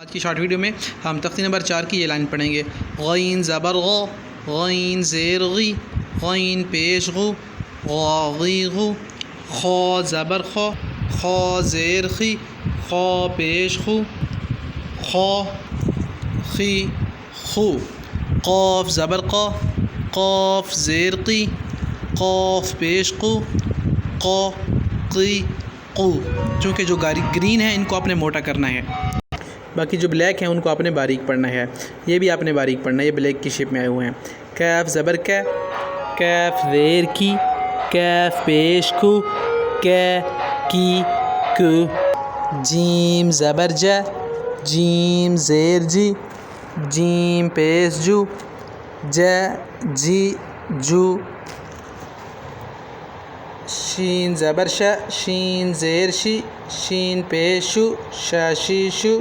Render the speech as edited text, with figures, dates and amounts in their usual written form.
आज की short video में हम तख्ती नंबर 4 की ये लाइन पढ़ेंगे। गईन ज़बर गो, गईन ज़ेर गी, गईन पेश गु, गी गु, खो ज़बर खो, खो ज़ेर खी, खो पेश खु, खो खी खु, क़ाफ़ ज़बर क़ा, क़ाफ़ ज़ेर क़ी, क़ाफ़ पेश qu, क़ा क़ी qu। चूँकि जो ग्रीन है इनको आपने मोटा करना है, बाकी जो ब्लैक हैं उनको आपने बारीक पढ़ना है। ये भी आपने बारीक पढ़ना है, ये ब्लैक की शेप में आए हुए हैं। कैफ ज़बर कै, कैफ ज़ेर की, कैफ पेश कु, कै की कु। जीम ज़बर जा, जीम ज़ेर जी, जीम पेश जू, जा जी जू। शीन ज़बर शा, शीन ज़ेर शी, शीन पेश शू, शा शी शू।